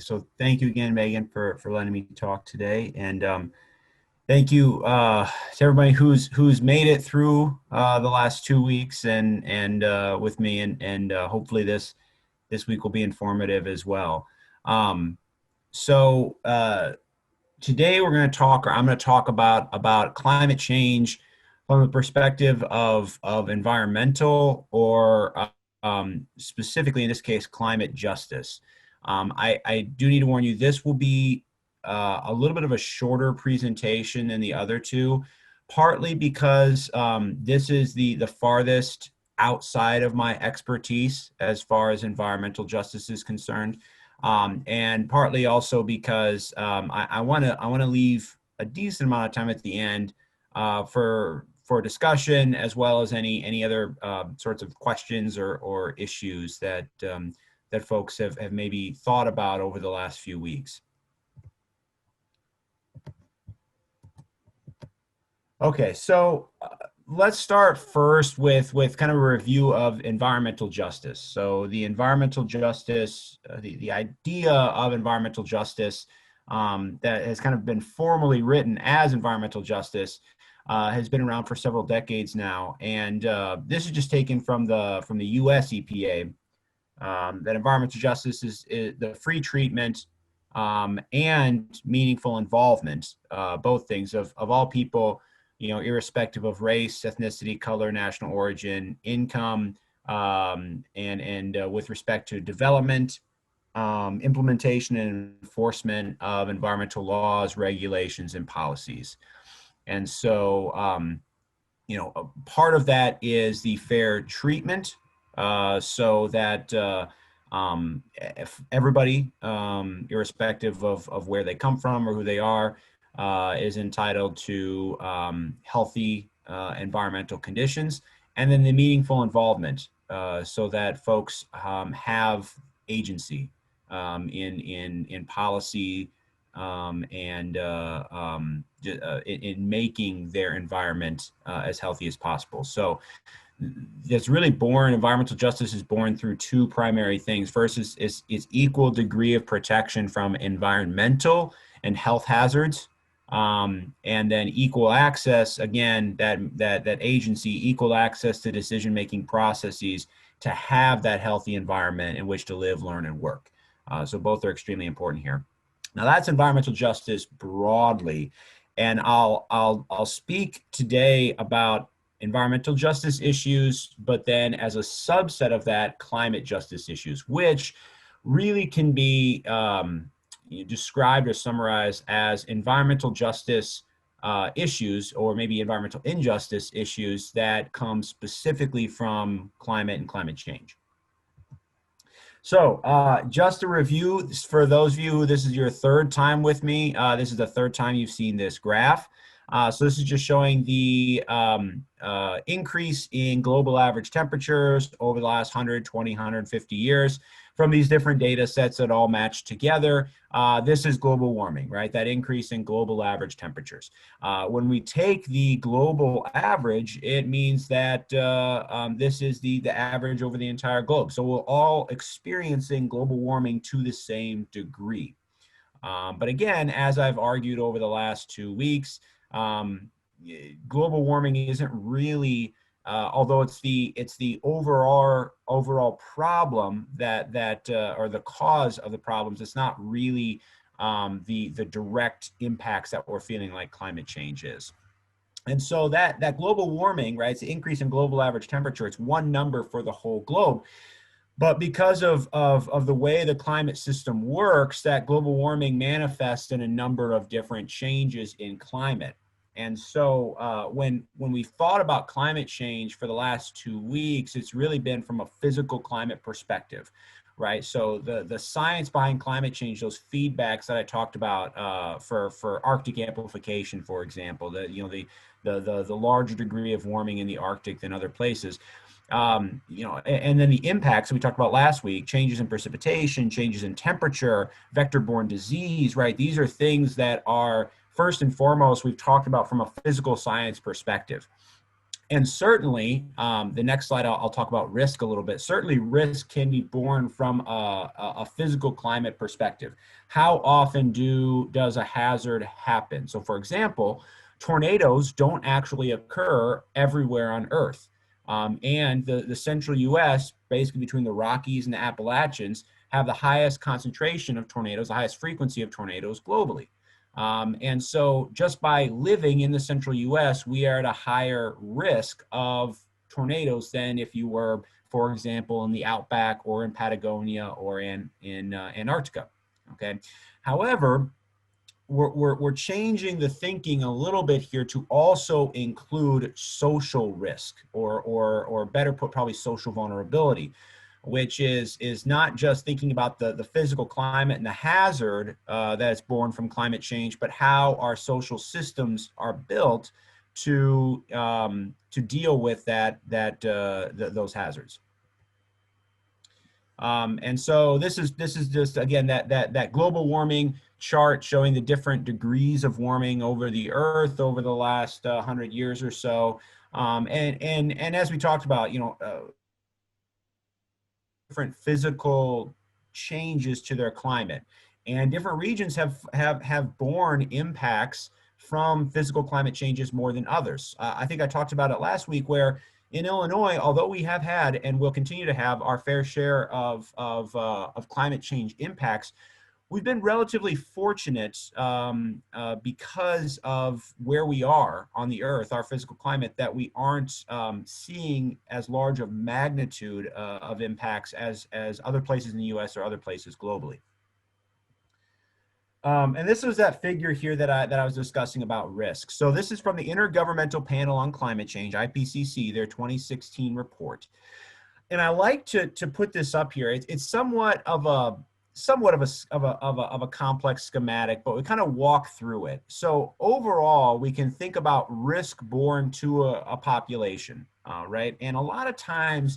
So thank you again, Megan, for letting me talk today, and thank you to everybody who's made it through the last 2 weeks and with me, and hopefully this week will be informative as well. Um, so today we're going to talk, or I'm going to talk about climate change from the perspective of environmental or specifically in this case climate justice. I do need to warn you, this will be a little bit of a shorter presentation than the other two, partly because this is the farthest outside of my expertise as far as environmental justice is concerned. And partly also because I want to leave a decent amount of time at the end for discussion, as well as any other sorts of questions or issues that folks have maybe thought about over the last few weeks. Okay, so let's start first with kind of a review of environmental justice. So the environmental justice, the idea of environmental justice that has kind of been formally written as environmental justice has been around for several decades now, and this is just taken from the U.S. EPA. That environmental justice is the free treatment and meaningful involvement, both things of all people, irrespective of race, ethnicity, color, national origin, income, and with respect to development, implementation and enforcement of environmental laws, regulations, and policies. And so, a part of that is the fair treatment, so that if everybody, irrespective of where they come from or who they are, is entitled to healthy environmental conditions, and then the meaningful involvement, so that folks have agency in policy and in making their environment as healthy as possible. So that's really born, environmental justice is born through two primary things. First is equal degree of protection from environmental and health hazards. And then equal access, again, that agency, equal access to decision-making processes to have that healthy environment in which to live, learn, and work. So both are extremely important here. Now that's environmental justice broadly, and I'll speak today about environmental justice issues, but then as a subset of that, climate justice issues, which really can be described or summarized as environmental justice issues, or maybe environmental injustice issues that come specifically from climate and climate change. So just a review for those of you who this is your third time with me. This is the third time you've seen this graph. So this is just showing the increase in global average temperatures over the last 120, 150 years from these different data sets that all match together. This is global warming, right? That increase in global average temperatures. When we take the global average, it means that this is the average over the entire globe. So we're all experiencing global warming to the same degree. But again, as I've argued over the last 2 weeks, global warming isn't really, although it's the overall problem that or the cause of the problems, it's not really the direct impacts that we're feeling like climate change is. And so that global warming, right, it's the increase in global average temperature. It's one number for the whole globe. But because of the way the climate system works, that global warming manifests in a number of different changes in climate. And so when we've thought about climate change for the last 2 weeks, it's really been from a physical climate perspective, right? So the science behind climate change, those feedbacks that I talked about for Arctic amplification, for example, the larger degree of warming in the Arctic than other places. And then the impacts we talked about last week, changes in precipitation, changes in temperature, vector-borne disease, right? These are things that are first and foremost, we've talked about from a physical science perspective. And certainly, the next slide, I'll talk about risk a little bit. Certainly, risk can be born from a physical climate perspective. How often does a hazard happen? So, for example, tornadoes don't actually occur everywhere on Earth. And the central U.S., basically between the Rockies and the Appalachians, have the highest concentration of tornadoes, the highest frequency of tornadoes globally. And so just by living in the central US, we are at a higher risk of tornadoes than if you were, for example, in the outback or in Patagonia or in Antarctica. Okay. However, we're changing the thinking a little bit here to also include social risk or better put, probably social vulnerability, which is not just thinking about the physical climate and the hazard that's born from climate change, but how our social systems are built to deal with those hazards. And so this is just again that global warming chart showing the different degrees of warming over the Earth over the last 100 years or so. And as we talked about, different physical changes to their climate, and different regions have borne impacts from physical climate changes more than others. I think I talked about it last week, where in Illinois, although we have had and will continue to have our fair share of climate change impacts, we've been relatively fortunate because of where we are on the Earth, our physical climate, that we aren't seeing as large of magnitude of impacts as other places in the U.S. or other places globally. And this was that figure here that I was discussing about risk. So this is from the Intergovernmental Panel on Climate Change, IPCC, their 2016 report. And I like to put this up here. It's somewhat of a complex schematic, but we kind of walk through it. So overall, we can think about risk borne to a population, right? And a lot of times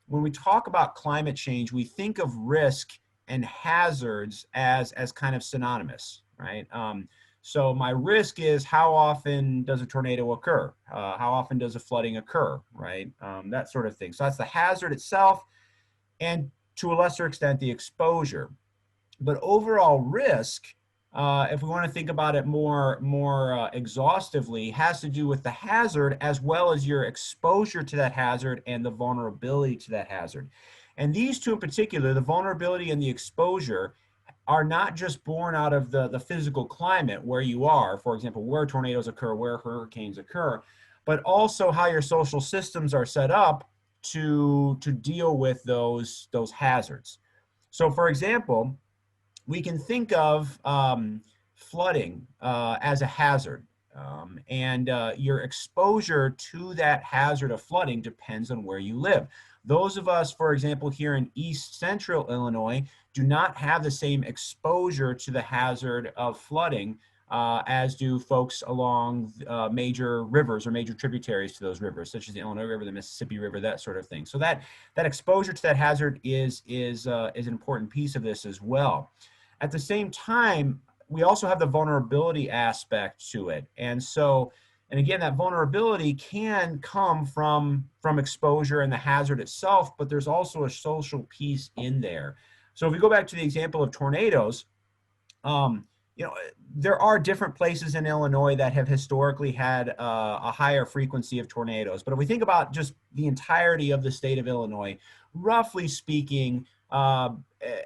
when we talk about climate change, we think of risk and hazards as kind of synonymous, right? So my risk is, how often does a tornado occur? How often does a flooding occur, right? That sort of thing. So that's the hazard itself, and to a lesser extent, the exposure. But overall risk, if we want to think about it more exhaustively, has to do with the hazard as well as your exposure to that hazard and the vulnerability to that hazard. And these two in particular, the vulnerability and the exposure, are not just born out of the physical climate where you are, for example, where tornadoes occur, where hurricanes occur, but also how your social systems are set up to deal with those hazards. So for example, we can think of flooding as a hazard. And your exposure to that hazard of flooding depends on where you live. Those of us, for example, here in East Central Illinois, do not have the same exposure to the hazard of flooding as do folks along major rivers or major tributaries to those rivers, such as the Illinois River, the Mississippi River, that sort of thing. So that exposure to that hazard is an important piece of this as well. At the same time, we also have the vulnerability aspect to it. And so, and again, that vulnerability can come from exposure and the hazard itself, but there's also a social piece in there. So if we go back to the example of tornadoes, there are different places in Illinois that have historically had a higher frequency of tornadoes. But if we think about just the entirety of the state of Illinois, roughly speaking,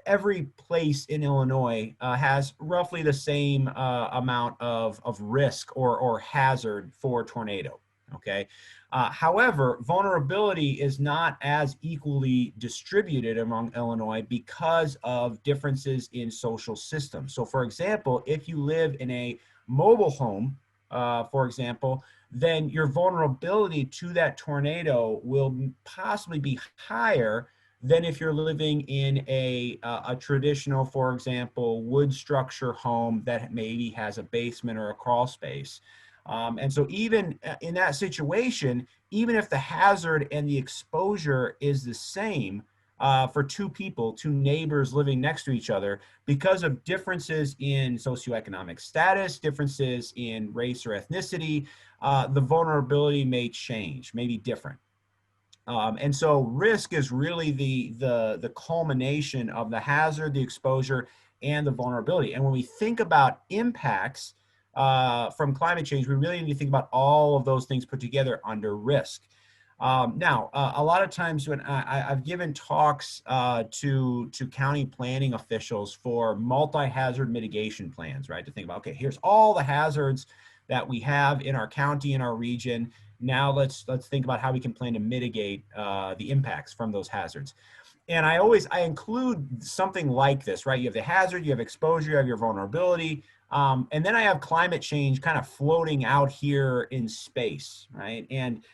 every place in Illinois has roughly the same amount of risk or hazard for a tornado. Okay. However, vulnerability is not as equally distributed among Illinois because of differences in social systems. So for example, if you live in a mobile home, for example, then your vulnerability to that tornado will possibly be higher than if you're living in a traditional, for example, wood structure home that maybe has a basement or a crawl space. And so even in that situation, even if the hazard and the exposure is the same, for two people, two neighbors living next to each other, because of differences in socioeconomic status, differences in race or ethnicity, the vulnerability may change, may be different. And so risk is really the culmination of the hazard, the exposure, and the vulnerability. And when we think about impacts from climate change, we really need to think about all of those things put together under risk. Now, a lot of times when I've given talks to county planning officials for multi-hazard mitigation plans, right? To think about, okay, here's all the hazards that we have in our county, in our region. Now let's think about how we can plan to mitigate the impacts from those hazards. And I include something like this, right? You have the hazard, you have exposure, you have your vulnerability, and then I have climate change kind of floating out here in space, right? And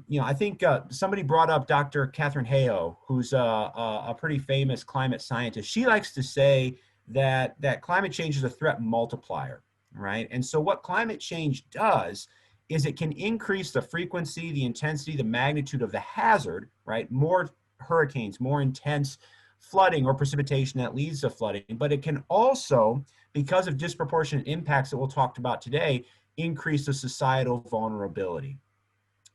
you know, I think somebody brought up Dr. Catherine Hayhoe, who's a pretty famous climate scientist. She likes to say that climate change is a threat multiplier, right? And so what climate change does is it can increase the frequency, the intensity, the magnitude of the hazard, right? More hurricanes, more intense flooding or precipitation that leads to flooding, but it can also, because of disproportionate impacts that we'll talk about today, increase the societal vulnerability.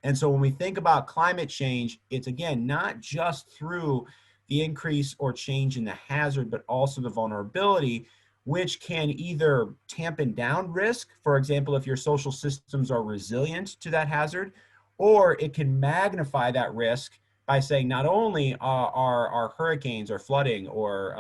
And so when we think about climate change, it's again, not just through the increase or change in the hazard, but also the vulnerability, which can either tampen down risk, for example, if your social systems are resilient to that hazard, or it can magnify that risk by saying not only are hurricanes or flooding or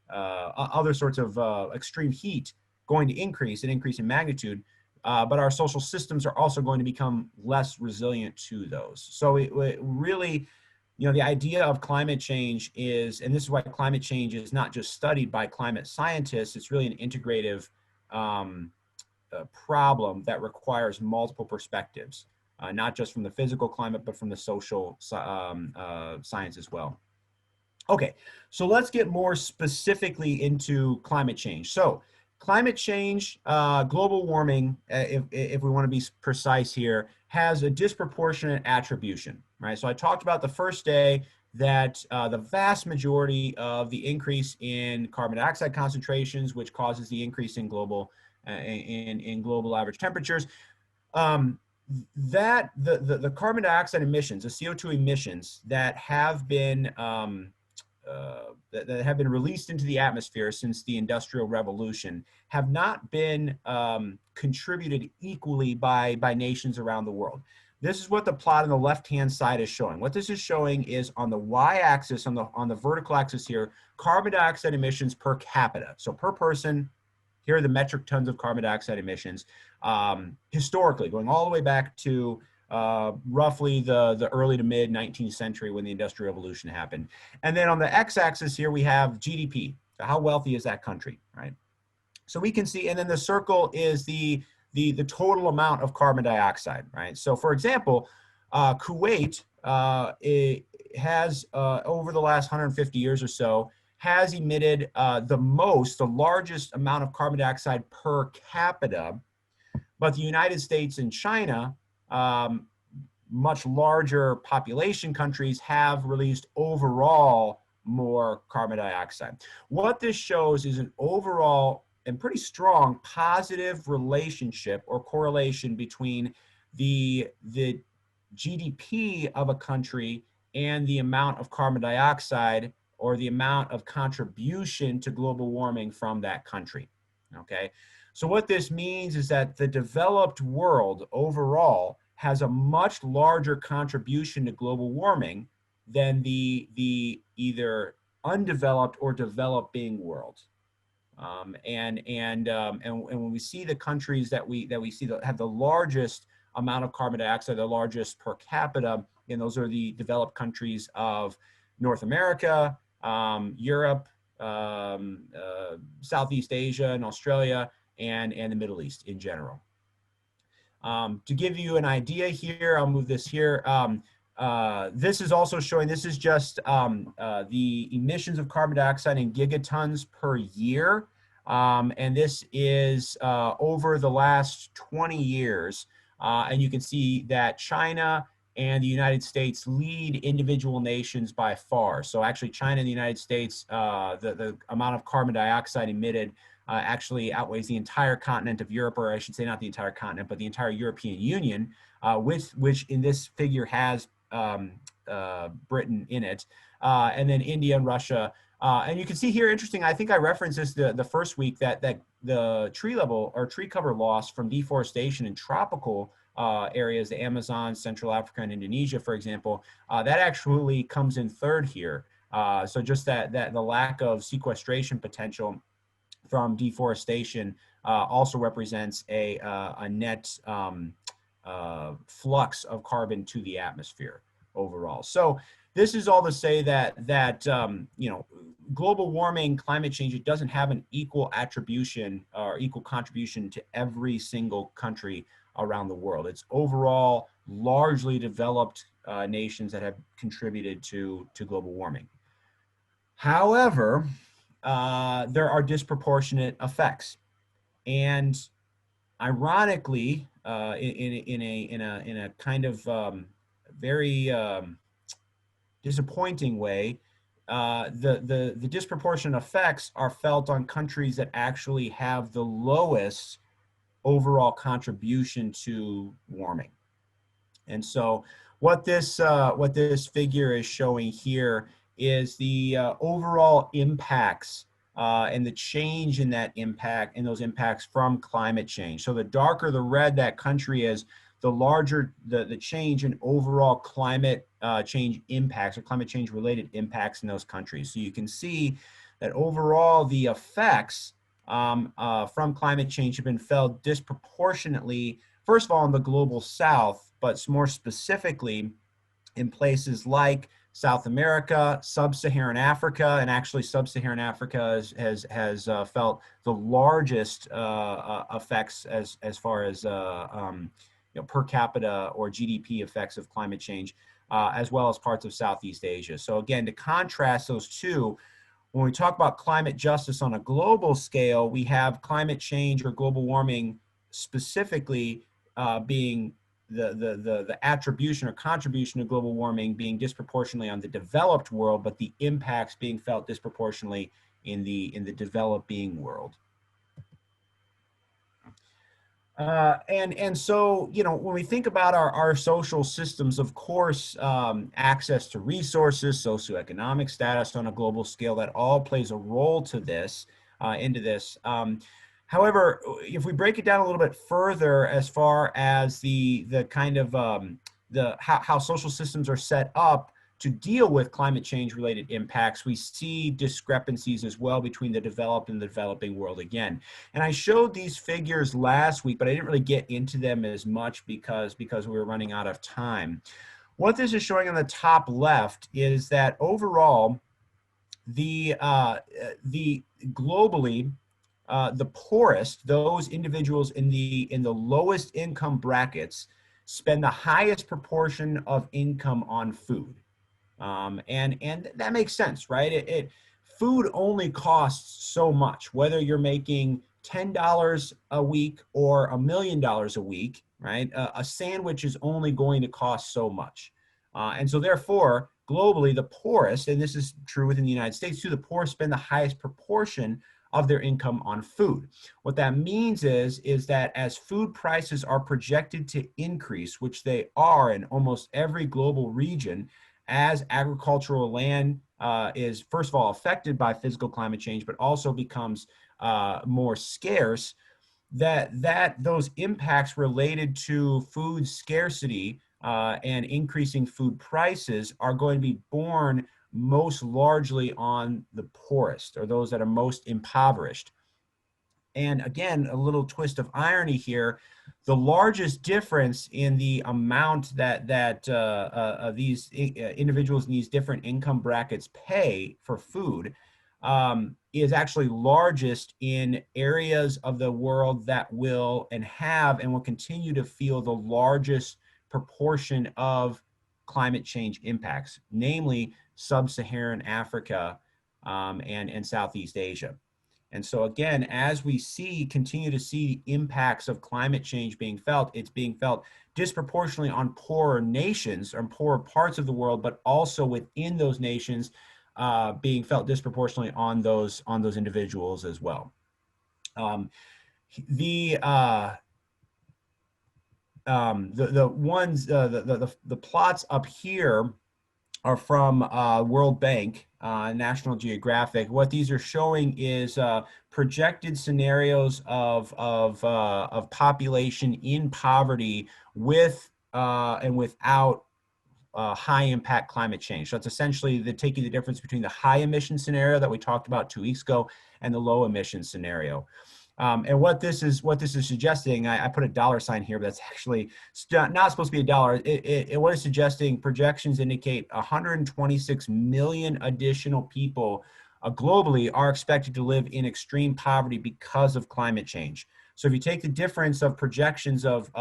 other sorts of extreme heat going to increase in magnitude, but our social systems are also going to become less resilient to those. So it really, you know, the idea of climate change is, and this is why climate change is not just studied by climate scientists, it's really an integrative problem that requires multiple perspectives, not just from the physical climate, but from the social science as well. Okay, so let's get more specifically into climate change. So climate change, global warming, if we want to be precise here, has a disproportionate attribution, right? So I talked about the first day that the vast majority of the increase in carbon dioxide concentrations, which causes the increase in global global average temperatures, that the carbon dioxide emissions, the CO2 emissions that have been that have been released into the atmosphere since the Industrial Revolution have not been contributed equally by nations around the world. This is what the plot on the left-hand side is showing. What this is showing is on the y-axis, on the vertical axis here, carbon dioxide emissions per capita. So per person, here are the metric tons of carbon dioxide emissions, historically, going all the way back to roughly the early to mid 19th century when the Industrial Revolution happened. And then on the x-axis here, we have GDP. So how wealthy is that country, right? So we can see, and then the circle is the total amount of carbon dioxide, right? So for example, Kuwait it has, over the last 150 years or so, has emitted the largest amount of carbon dioxide per capita, but the United States and China, much larger population countries, have released overall more carbon dioxide. What this shows is an overall and pretty strong positive relationship or correlation between the GDP of a country and the amount of carbon dioxide or the amount of contribution to global warming from that country, okay? So what this means is that the developed world overall has a much larger contribution to global warming than the either undeveloped or developing world. And when we see the countries that we see that have the largest amount of carbon dioxide, the largest per capita, and those are the developed countries of North America, Europe, Southeast Asia and Australia, and the Middle East in general. To give you an idea here, I'll move this here. This is also showing, this is just the emissions of carbon dioxide in gigatons per year. And this is over the last 20 years. And you can see that China and the United States lead individual nations by far. So actually China and the United States, the amount of carbon dioxide emitted actually outweighs the entire continent of Europe, or I should say not the entire continent, but the entire European Union, which in this figure has Britain in it, and then India and Russia. And you can see here, interesting, I think I referenced this the first week, that the tree level or tree cover loss from deforestation in tropical areas, the Amazon, Central Africa, and Indonesia, for example, that actually comes in third here. So just that the lack of sequestration potential from deforestation also represents a net flux of carbon to the atmosphere overall. So this is all to say that you know, global warming, climate change, it doesn't have an equal attribution or equal contribution to every single country around the world. It's overall largely developed nations that have contributed to global warming. However, there are disproportionate effects, and ironically, in a kind of very disappointing way, the disproportionate effects are felt on countries that actually have the lowest overall contribution to warming. And so what this figure is showing here is the overall impacts and the change in that impact, in those impacts from climate change. So the darker the red that country is, the larger the change in overall climate change impacts or climate change related impacts in those countries. So you can see that overall the effects from climate change have been felt disproportionately, first of all, in the global south, but more specifically in places like South America, Sub-Saharan Africa, and actually Sub-Saharan Africa has felt the largest effects as far as you know, per capita or GDP effects of climate change, as well as parts of Southeast Asia. So again, to contrast those two, when we talk about climate justice on a global scale, we have climate change or global warming specifically being the attribution or contribution to global warming being disproportionately on the developed world, but the impacts being felt disproportionately in the developing world. And so, you know, when we think about our social systems, of course, access to resources, socioeconomic status on a global scale, that all plays a role to this, into this. However, if we break it down a little bit further, as far as the kind of how social systems are set up to deal with climate change related impacts, we see discrepancies as well between the developed and the developing world again. And I showed these figures last week, but I didn't really get into them as much because we were running out of time. What this is showing on the top left is that overall, the globally, the poorest, those individuals in the lowest income brackets, spend the highest proportion of income on food. And that makes sense, right? Food only costs so much, whether you're making $10 a week or $1 million a week, right? A sandwich is only going to cost so much. And so therefore, globally, the poorest, and this is true within the United States too, the poorest spend the highest proportion of their income on food. What that means is that as food prices are projected to increase, which they are in almost every global region, as agricultural land is, first of all, affected by physical climate change, but also becomes more scarce, that those impacts related to food scarcity and increasing food prices are going to be borne most largely on the poorest, or those that are most impoverished. And again, a little twist of irony here, the largest difference in the amount that these individuals in these different income brackets pay for food is actually largest in areas of the world that will and have and will continue to feel the largest proportion of climate change impacts, namely Sub-Saharan Africa and Southeast Asia. And so again, as we continue to see the impacts of climate change being felt, it's being felt disproportionately on poorer nations or poorer parts of the world, but also within those nations, being felt disproportionately on those individuals as well. The plots up here are from World Bank, National Geographic. What these are showing is projected scenarios of population in poverty with and without high impact climate change. So it's essentially taking the difference between the high emission scenario that we talked about 2 weeks ago and the low emission scenario. And what this is suggesting, I put a dollar sign here, but that's actually not supposed to be a dollar. What it's suggesting, projections indicate 126 million additional people globally are expected to live in extreme poverty because of climate change. So if you take the difference of projections of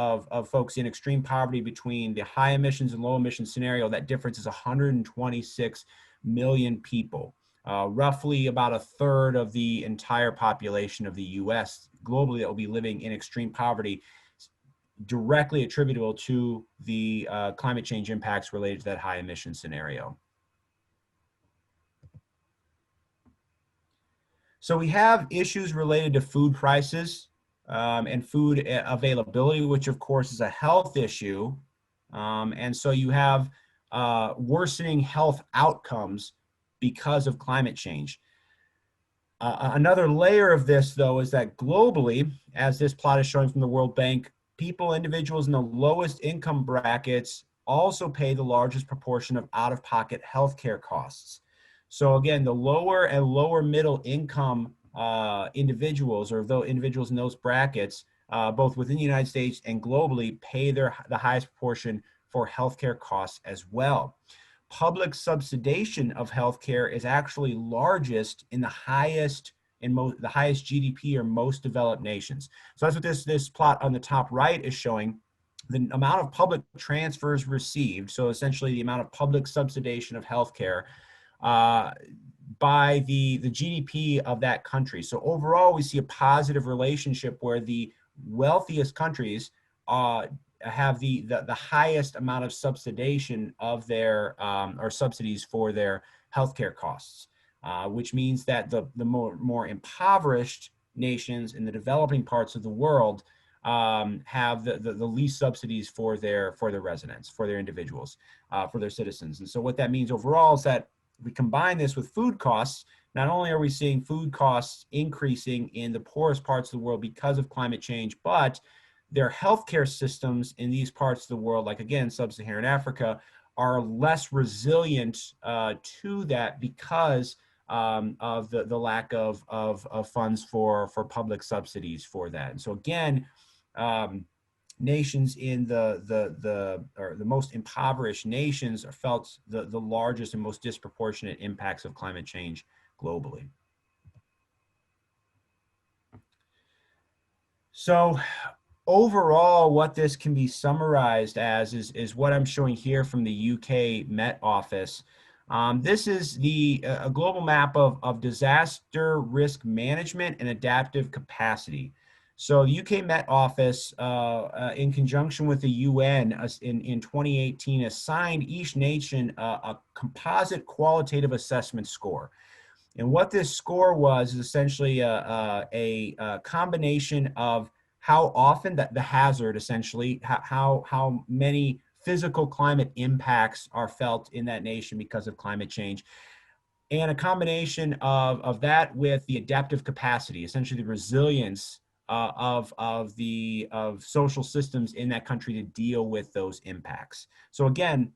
folks in extreme poverty between the high emissions and low emissions scenario, that difference is 126 million people. Roughly about a third of the entire population of the US globally that will be living in extreme poverty, directly attributable to the climate change impacts related to that high emission scenario. So we have issues related to food prices and food availability, which of course is a health issue. And so you have worsening health outcomes because of climate change. Another layer of this, though, is that globally, as this plot is showing from the World Bank, individuals in the lowest income brackets also pay the largest proportion of out-of-pocket healthcare costs. So again, the lower and lower middle income individuals, or though individuals in those brackets, both within the United States and globally, pay the highest proportion for healthcare costs as well. Public subsidization of healthcare is actually largest in the highest GDP or most developed nations. So that's what this plot on the top right is showing. The amount of public transfers received, so essentially the amount of public subsidization of healthcare by the GDP of that country. So overall, we see a positive relationship where the wealthiest countries have the highest amount of subsidization of their or subsidies for their healthcare costs, which means that the more impoverished nations in the developing parts of the world have the least subsidies for their residents, for their individuals, for their citizens. And so what that means overall is that we combine this with food costs. Not only are we seeing food costs increasing in the poorest parts of the world because of climate change, but their healthcare systems in these parts of the world, like again, sub-Saharan Africa, are less resilient to that because of the lack of funds for public subsidies for that. And so again, nations in the most impoverished nations are felt the largest and most disproportionate impacts of climate change globally. So overall, what this can be summarized as is what I'm showing here from the UK Met Office. This is a global map of disaster risk management and adaptive capacity. So the UK Met Office, in conjunction with the UN in 2018, assigned each nation a composite qualitative assessment score. And what this score was is essentially a combination of how often the hazard, essentially, how many physical climate impacts are felt in that nation because of climate change, and a combination of that with the adaptive capacity, essentially the resilience of social systems in that country to deal with those impacts. So again,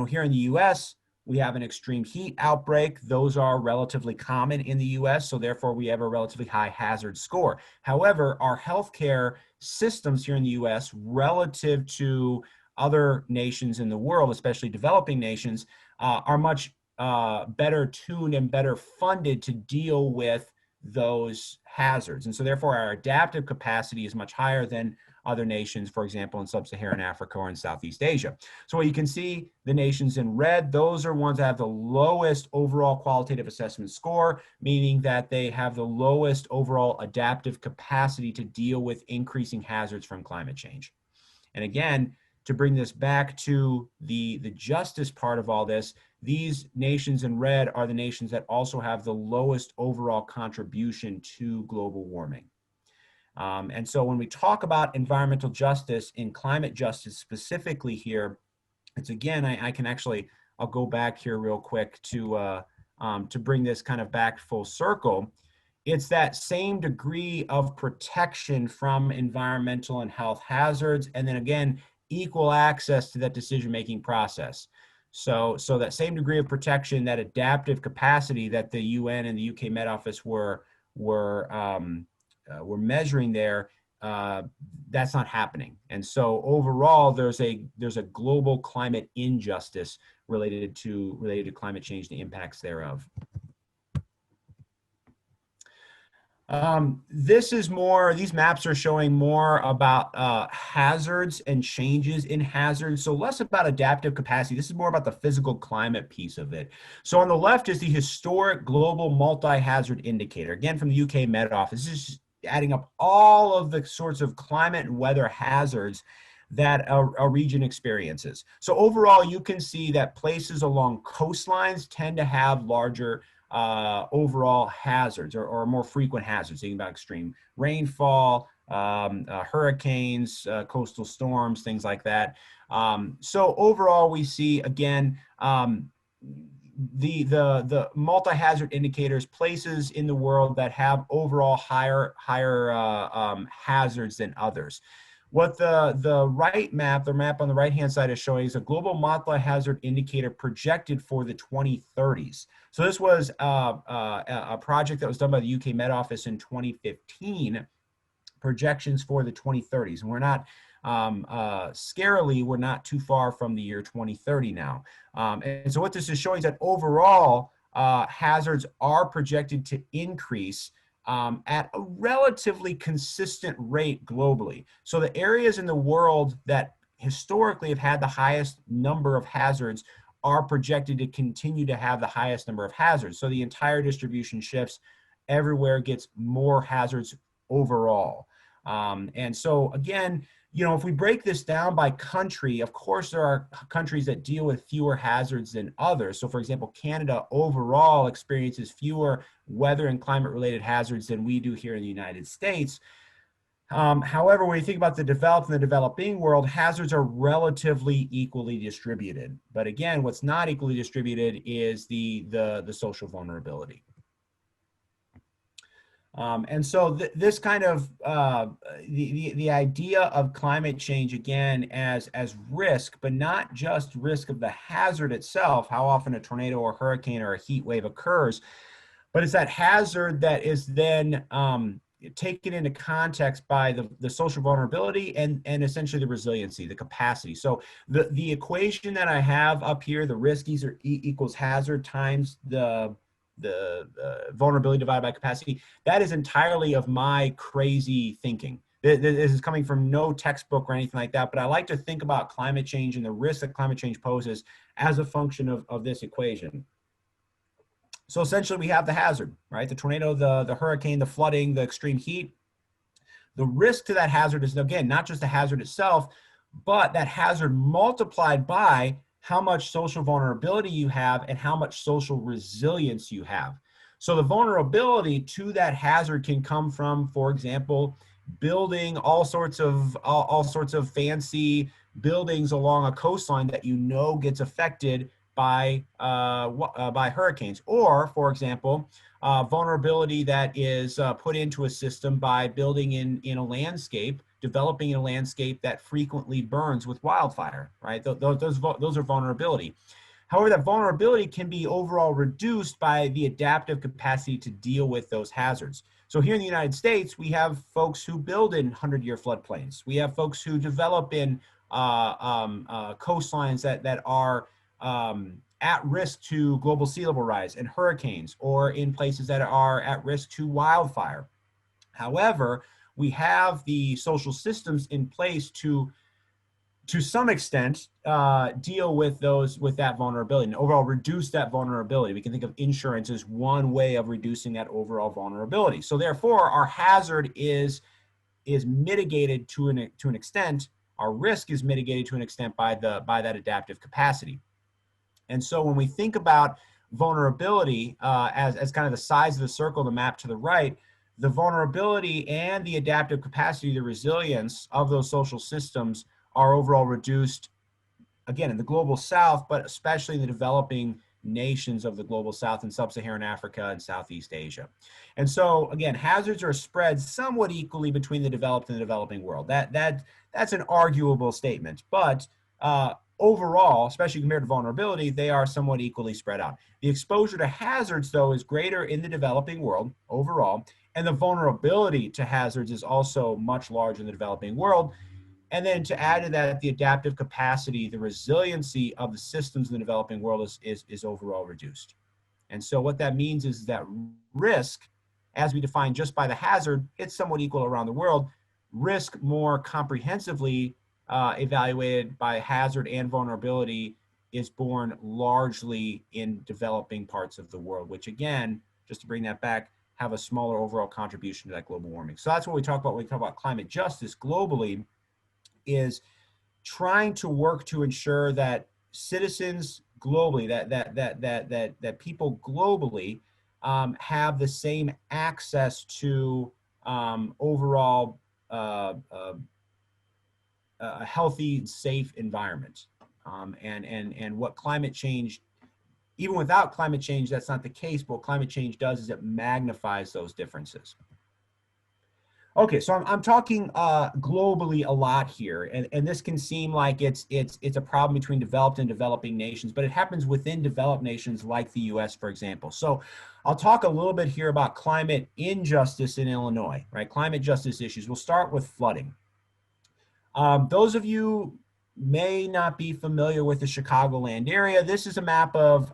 here in the U.S., we have an extreme heat outbreak. Those are relatively common in the US, so therefore we have a relatively high hazard score. However, our healthcare systems here in the US relative to other nations in the world, especially developing nations, are much better tuned and better funded to deal with those hazards. And so therefore our adaptive capacity is much higher than other nations, for example, in sub-Saharan Africa or in Southeast Asia. So what you can see, the nations in red, those are ones that have the lowest overall qualitative assessment score, meaning that they have the lowest overall adaptive capacity to deal with increasing hazards from climate change. And again, to bring this back to the justice part of all this, these nations in red are the nations that also have the lowest overall contribution to global warming. And so when we talk about environmental justice and climate justice specifically here, it's again, I can actually, I'll go back here real quick to bring this kind of back full circle. It's that same degree of protection from environmental and health hazards, and then again, equal access to that decision-making process. So that same degree of protection, that adaptive capacity that the UN and the UK Met Office were measuring there, that's not happening. And so overall, there's a global climate injustice related to climate change, the impacts thereof. This is more, these maps are showing more about hazards and changes in hazards. So less about adaptive capacity. This is more about the physical climate piece of it. So on the left is the historic global multi-hazard indicator, again from the UK Met Office. This is adding up all of the sorts of climate and weather hazards that a region experiences. So overall, you can see that places along coastlines tend to have larger overall hazards or more frequent hazards, thinking about extreme rainfall, hurricanes, coastal storms, things like that. So overall, we see again the multi-hazard indicators, places in the world that have overall higher hazards than others. What the right map, the map on the right-hand side is showing is a global multi-hazard indicator projected for the 2030s. So this was a project that was done by the UK Met Office in 2015, projections for the 2030s. And we're not, scarily, we're not too far from the year 2030 now. And so what this is showing is that overall, hazards are projected to increase at a relatively consistent rate globally. So the areas in the world that historically have had the highest number of hazards are projected to continue to have the highest number of hazards. So the entire distribution shifts, everywhere gets more hazards overall. And so again, you know, if we break this down by country, of course, there are countries that deal with fewer hazards than others. So for example, Canada overall experiences fewer weather and climate related hazards than we do here in the United States. However, when you think about the developed and the developing world, hazards are relatively equally distributed. But again, what's not equally distributed is the social vulnerability. And so this kind of the idea of climate change again as risk, but not just risk of the hazard itself, how often a tornado or hurricane or a heat wave occurs, but it's that hazard that is then taken into context by the social vulnerability and essentially the resiliency, the capacity. So the equation that I have up here, the risk equals hazard times the vulnerability divided by capacity, that is entirely of my crazy thinking. This is coming from no textbook or anything like that, but I like to think about climate change and the risk that climate change poses as a function of this equation. So essentially we have the hazard, right? The tornado, the hurricane, the flooding, the extreme heat. The risk to that hazard is, again, not just the hazard itself, but that hazard multiplied by how much social vulnerability you have and how much social resilience you have. So the vulnerability to that hazard can come from, for example, building all sorts of fancy buildings along a coastline that you know gets affected by hurricanes, or for example, vulnerability that is put into a system by building in a landscape, developing a landscape that frequently burns with wildfire, right? Those are vulnerability. However, that vulnerability can be overall reduced by the adaptive capacity to deal with those hazards. So here in the United States, we have folks who build in 100-year floodplains. We have folks who develop in coastlines that are at risk to global sea level rise and hurricanes, or in places that are at risk to wildfire. However, we have the social systems in place to some extent, deal with that vulnerability and overall reduce that vulnerability. We can think of insurance as one way of reducing that overall vulnerability. So therefore, our hazard is mitigated to an extent. Our risk is mitigated to an extent by that adaptive capacity. And so when we think about vulnerability as kind of the size of the circle, the map to the right, the vulnerability and the adaptive capacity, the resilience of those social systems are overall reduced, again, in the global south, but especially in the developing nations of the global south and sub-Saharan Africa and Southeast Asia. And so, again, hazards are spread somewhat equally between the developed and the developing world. That's an arguable statement, but overall, especially compared to vulnerability, they are somewhat equally spread out. The exposure to hazards, though, is greater in the developing world overall, and the vulnerability to hazards is also much larger in the developing world. And then to add to that, the adaptive capacity, the resiliency of the systems in the developing world is overall reduced. And so what that means is that risk, as we define just by the hazard, it's somewhat equal around the world. Risk more comprehensively evaluated by hazard and vulnerability is born largely in developing parts of the world, which again, just to bring that back, have a smaller overall contribution to that global warming. So that's what we talk about when we talk about climate justice globally, is trying to work to ensure that citizens globally, that people globally have the same access to overall a healthy, safe environment. And what climate change, even without climate change, that's not the case, but what climate change does is it magnifies those differences. Okay, so I'm talking globally a lot here, and this can seem like it's a problem between developed and developing nations, but it happens within developed nations like the U.S., for example. So I'll talk a little bit here about climate injustice in Illinois, right? Climate justice issues. We'll start with flooding. Those of you may not be familiar with the Chicagoland area. This is a map of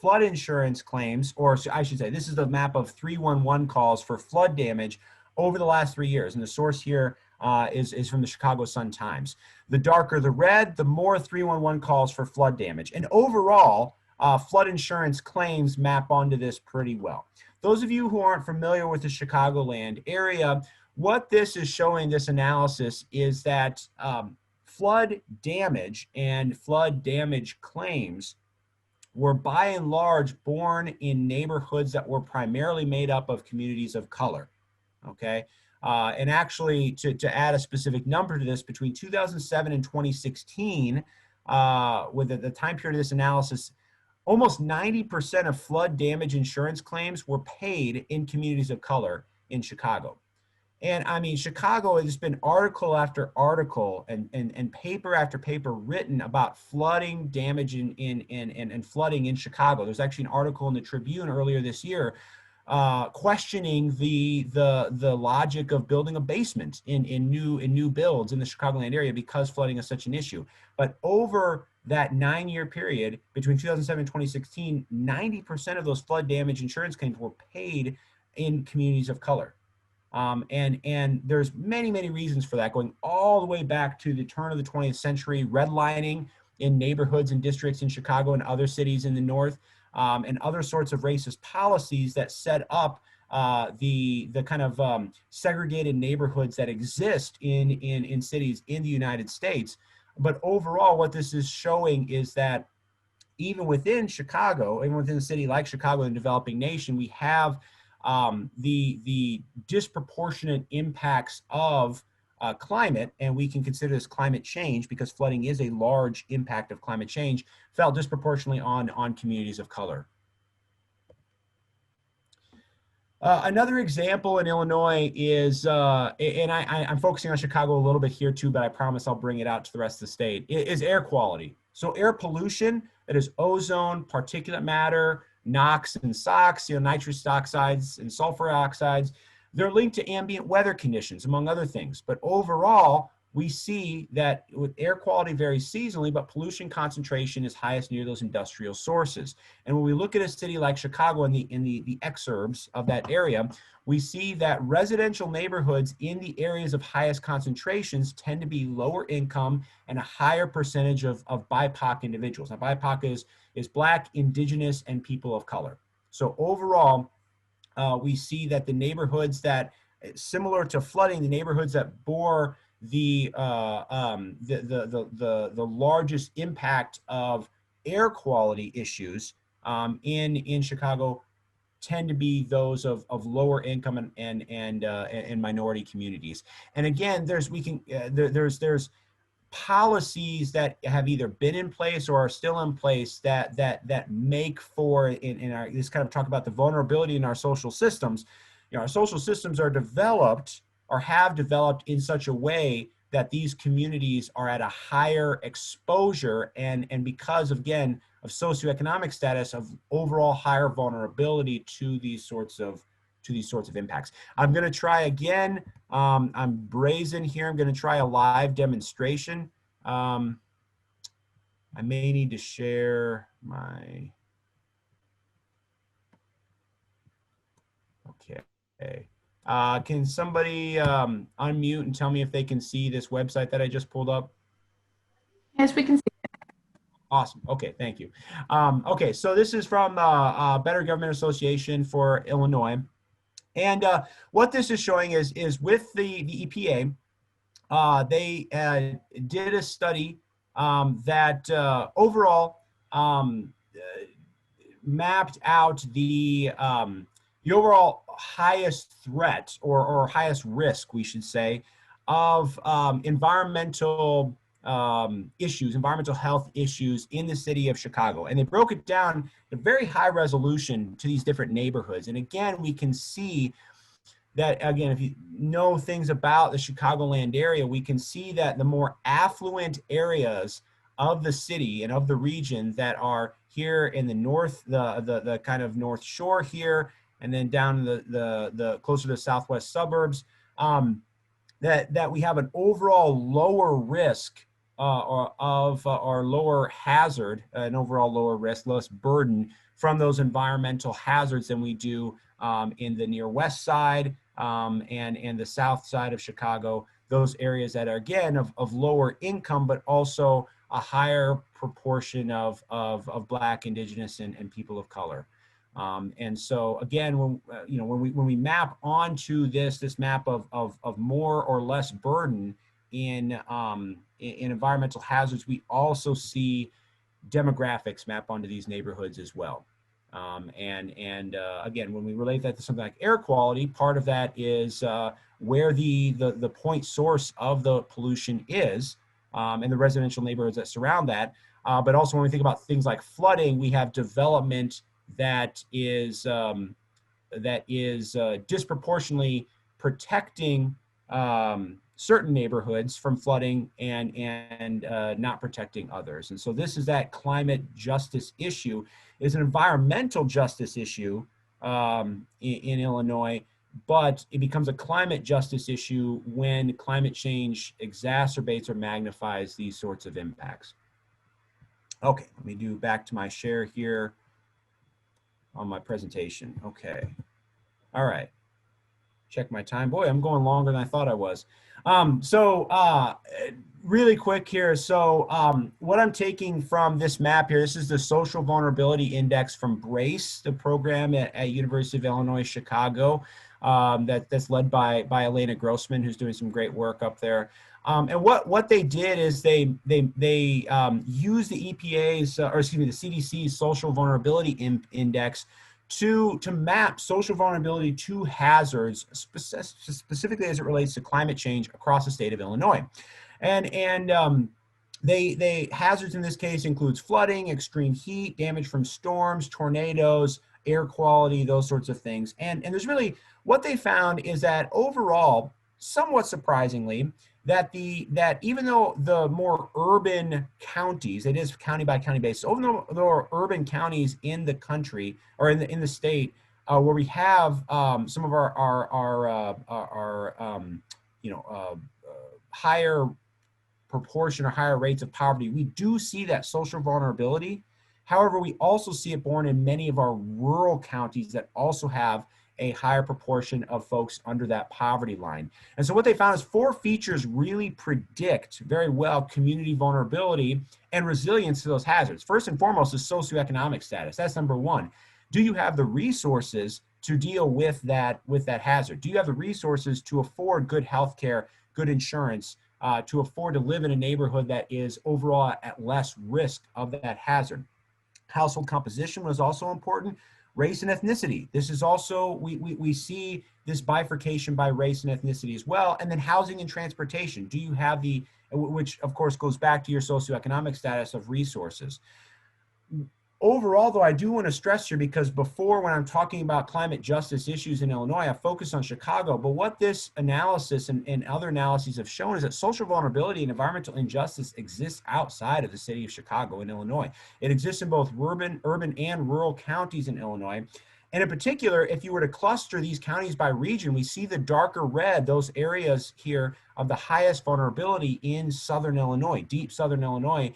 flood insurance claims, or I should say, this is the map of 311 calls for flood damage over the last 3 years. And the source here is from the Chicago Sun-Times. The darker the red, the more 311 calls for flood damage. And overall, flood insurance claims map onto this pretty well. Those of you who aren't familiar with the Chicagoland area, what this is showing, this analysis, is that flood damage and flood damage claims were by and large born in neighborhoods that were primarily made up of communities of color. Okay, and actually, to add a specific number to this, between 2007 and 2016, with the time period of this analysis, almost 90% of flood damage insurance claims were paid in communities of color in Chicago. And I mean, Chicago, there's been article after article and paper after paper written about flooding damage and flooding in Chicago. There's actually an article in the Tribune earlier this year questioning the logic of building a basement in new builds in the Chicagoland area because flooding is such an issue. But over that 9-year period between 2007 and 2016, 90% of those flood damage insurance claims were paid in communities of color. And there's many reasons for that, going all the way back to the turn of the 20th century, redlining in neighborhoods and districts in Chicago and other cities in the north, and other sorts of racist policies that set up the kind of segregated neighborhoods that exist in cities in the United States. But overall, what this is showing is that even within Chicago, even within a city like Chicago, the developing nation, we have the disproportionate impacts of climate, and we can consider this climate change because flooding is a large impact of climate change, fell disproportionately on communities of color. Another example in Illinois is, and I'm focusing on Chicago a little bit here too, but I promise I'll bring it out to the rest of the state, is air quality. So air pollution, that is ozone, particulate matter, NOx and SOx, nitrous oxides and sulfur oxides, they're linked to ambient weather conditions, among other things. But overall, we see that with air quality varies seasonally, but pollution concentration is highest near those industrial sources. And when we look at a city like Chicago and the exurbs of that area, we see that residential neighborhoods in the areas of highest concentrations tend to be lower income and a higher percentage of BIPOC individuals. Now, BIPOC is Black, Indigenous, and people of color. So overall, we see that the neighborhoods that, similar to flooding, the neighborhoods that bore the largest impact of air quality issues in Chicago tend to be those of lower income and minority communities. And again, there's policies that have either been in place or are still in place that make for in our, this kind of talk about the vulnerability in our social systems. You know, our social systems are developed or have developed in such a way that these communities are at a higher exposure and because of, again, of socioeconomic status, of overall higher vulnerability to these sorts of impacts. I'm going to try again. I'm brazen here. I'm going to try a live demonstration. I may need to share my, okay. Can somebody unmute and tell me if they can see this website that I just pulled up? Yes, we can see. Awesome. Okay, thank you. Okay, so this is from Better Government Association for Illinois. And what this is showing is with the EPA, they did a study that overall mapped out the overall highest threat or highest risk, we should say, of environmental issues, environmental health issues in the city of Chicago. And they broke it down at very high resolution to these different neighborhoods. And again, we can see that, again, if you know things about the Chicagoland area, we can see that the more affluent areas of the city and of the region that are here in the north, the kind of North Shore here, and then down the closer to the southwest suburbs, that we have an overall lower risk or lower hazard, an overall lower risk, less burden from those environmental hazards than we do in the near west side and the south side of Chicago, those areas that are, again, of lower income, but also a higher proportion of Black, Indigenous, and people of color. And so again, when we map onto this map of more or less burden in environmental hazards, we also see demographics map onto these neighborhoods as well. Again, when we relate that to something like air quality, part of that is where the point source of the pollution is, and the residential neighborhoods that surround that. But also when we think about things like flooding, we have development that is disproportionately protecting certain neighborhoods from flooding and not protecting others. And so this is that climate justice issue. Is an environmental justice issue in Illinois, but it becomes a climate justice issue when climate change exacerbates or magnifies these sorts of impacts. Okay, let me do back to my share here on my presentation. Okay. All right. Check my time. Boy, I'm going longer than I thought I was. Really quick here. So what I'm taking from this map here, this is the Social Vulnerability Index from BRACE, the program at University of Illinois, Chicago, that's led by Elena Grossman, who's doing some great work up there. And what they did is they used the EPA's, or excuse me, the CDC's Social Vulnerability Index to map social vulnerability to hazards, specifically as it relates to climate change across the state of Illinois. And they hazards in this case includes flooding, extreme heat, damage from storms, tornadoes, air quality, those sorts of things. And there's really, what they found is that overall, somewhat surprisingly, that even though the more urban counties, it is county by county basis, even though there are urban counties in the country or in the state where we have some of our higher proportion or higher rates of poverty, we do see that social vulnerability. However, we also see it born in many of our rural counties that also have a higher proportion of folks under that poverty line. And so what they found is 4 features really predict very well community vulnerability and resilience to those hazards. First and foremost is socioeconomic status. That's number 1. Do you have the resources to deal with that hazard? Do you have the resources to afford good health care, good insurance, to afford to live in a neighborhood that is overall at less risk of that hazard? Household composition was also important. Race and ethnicity. This is also, we see this bifurcation by race and ethnicity as well. And then housing and transportation. Do you have the, which of course goes back to your socioeconomic status of resources. Overall, though, I do want to stress here, because before, when I'm talking about climate justice issues in Illinois, I focus on Chicago. But what this analysis and other analyses have shown is that social vulnerability and environmental injustice exists outside of the city of Chicago in Illinois. It exists in both urban and rural counties in Illinois. And in particular, if you were to cluster these counties by region, we see the darker red, those areas here of the highest vulnerability in southern Illinois, deep southern Illinois,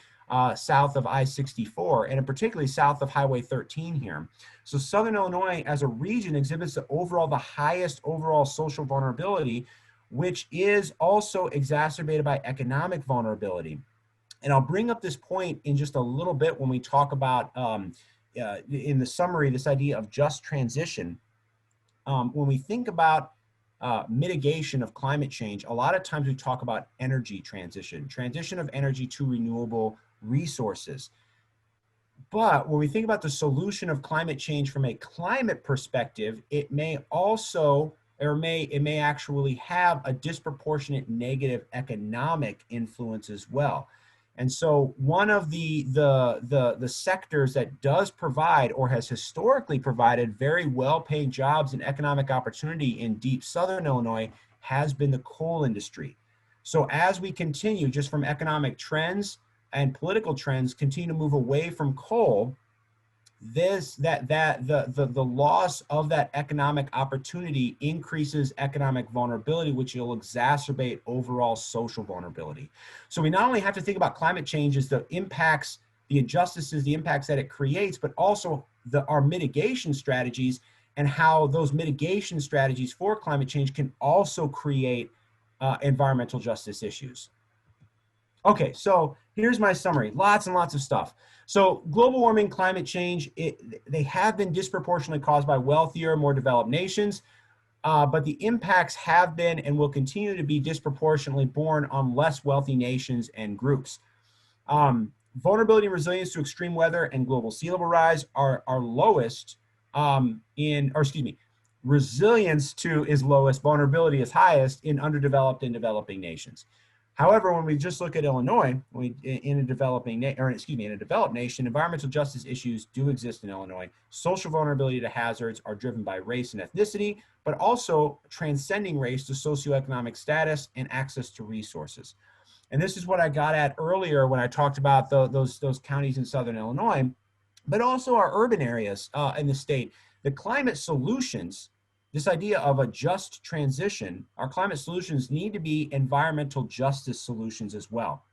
south of I-64, and particularly south of Highway 13 here. So Southern Illinois as a region exhibits the highest overall social vulnerability, which is also exacerbated by economic vulnerability. And I'll bring up this point in just a little bit when we talk about, in the summary, this idea of just transition. When we think about mitigation of climate change, a lot of times we talk about energy transition of energy to renewable resources. But when we think about the solution of climate change from a climate perspective, it may also, or it may actually have a disproportionate negative economic influence as well. And so one of the sectors that does provide, or has historically provided, very well-paying jobs and economic opportunity in deep southern Illinois has been the coal industry. So as we continue, just from economic trends and political trends, continue to move away from coal, the loss of that economic opportunity increases economic vulnerability, which will exacerbate overall social vulnerability. So we not only have to think about climate change as the impacts, the injustices, the impacts that it creates, but also our mitigation strategies and how those mitigation strategies for climate change can also create environmental justice issues. Okay, so here's my summary. Lots and lots of stuff. So global warming, climate change, they have been disproportionately caused by wealthier, more developed nations, but the impacts have been and will continue to be disproportionately borne on less wealthy nations and groups. Vulnerability and resilience to extreme weather and global sea level rise are lowest resilience to is lowest, vulnerability is highest in underdeveloped and developing nations. However, when we just look at Illinois, in a developed nation, environmental justice issues do exist in Illinois. Social vulnerability to hazards are driven by race and ethnicity, but also transcending race to socioeconomic status and access to resources. And this is what I got at earlier when I talked about those counties in southern Illinois, but also our urban areas in the state. The climate solutions, this idea of a just transition, our climate solutions need to be environmental justice solutions as well.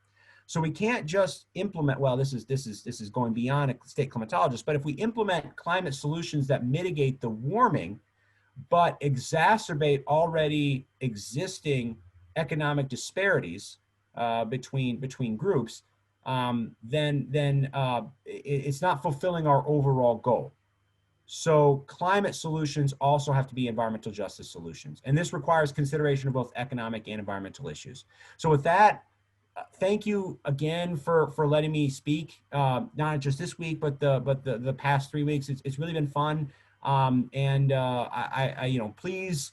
So we can't just implement, well, this is going beyond a state climatologist, but if we implement climate solutions that mitigate the warming, but exacerbate already existing economic disparities between groups, then it's not fulfilling our overall goal. So climate solutions also have to be environmental justice solutions. And this requires consideration of both economic and environmental issues. So with that, thank you again for letting me speak, not just this week, but the past 3 weeks. It's really been fun. Please,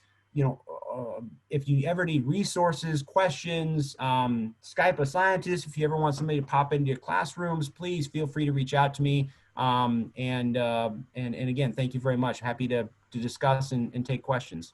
if you ever need resources, questions, Skype a scientist. If you ever want somebody to pop into your classrooms, please feel free to reach out to me. And again, thank you very much. Happy to discuss and take questions.